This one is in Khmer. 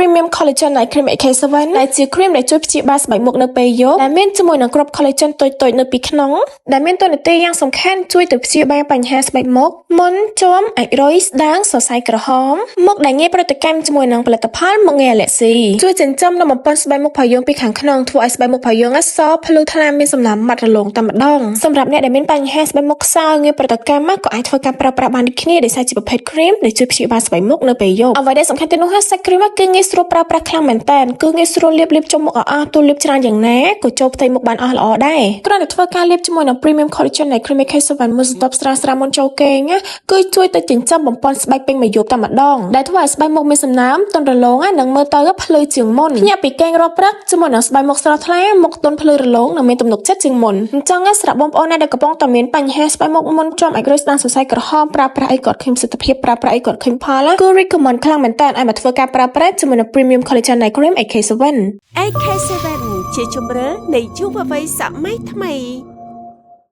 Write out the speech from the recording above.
Premium Collagen Night Cream AK7 ដែលជា cream ដែលជួយព្យាបាលស្បែកមុខនៅពេលយប់ដែលមានជាមួយនឹងគ្រាប់ collagen តូចៗនៅពីក្នុងដែលមានតួនាទីយ៉ាងសំខាន់ជួយទៅព្យាបាលបញ្ហាស្បែកមុខមុនជាំអាចរុយស្ដាងសរសៃក្រហមមុខដែលងាយប្រតិកម្មជាមួយនឹងផលិតផលមុខងាយអាឡែស៊ីជួយចិញ្ចឹមនិងបំពេញស្បែកមុខរបស់យើងពីខាងក្នុងធ្វើឲ្យស្បែកមុខរបស់យើងសភ្លឺថ្លាមានសំណើមម៉ាត់រលោងតែម្ដងសម្រាប់អ្នកដែលមានបញ្ហាស្បែកមុខខ្សោយងាយប្រតិកម្មក៏អាចធ្វើការប្រើប្រាស់បានដូចគ្នាដោយសារជាប្រភេទ cream ដែលជួយព្យាបាលស្បែកមុខនៅពេលយប់អ្វីដែលសំខាន់ទៀតនោះគឺសាច់ cream គឺងាយស្រួលប្រើប្រាស់ខ្លាំងមែនតើគឺងាយស្រួលលាបចុងមុខអស់ទូលាបច្រើនយ៉ាងណាក៏ចូលផ្ទៃមុខបានអស់ល្អដែរគ្រាន់តែធ្វើការលាបជាមួយនឹង Premium Collagen នៃ Cream AK7 មួយសន្ទប់ស្រាលមុនចូលគេងគឺជួយទៅចិញ្ចឹមបំពេញស្បែកពេញមួយយប់តែម្ដងដែលធ្វើឲ្យស្បែកមុខមានសំណើមទន់រលោងនិងមើលទៅភ្លឺជាងមុនភ្ញាក់ពីគេងរាល់ព្រឹកជាមួយនឹងស្បែកមុខស្រស់ថ្លាមុខទន់ភ្លឺរលោងនិងមានទំនុកចិត្តជាងមុនអញ្ចឹងសម្រាប់បងប្អូនដែលកំពុងតែមានបញ្ហាស្បែកមុខមុនជាប់អាចរុយស្ដាងសរសៃក្រហមប្រើប្រាស់អីគាត់ឃើញសិទ្ធិភាពប្រើប្រាស់អីគាត់ឃើញផលគឺ recommend ខ្លាំងមែនតើឲ្យមកធ្វើការប្រើប្រាស់ជាមួយនឹង Premium Collagen Night Cream AK7 AK7 ជាជម្រើសនៃយុវវ័យសម័យថ្មី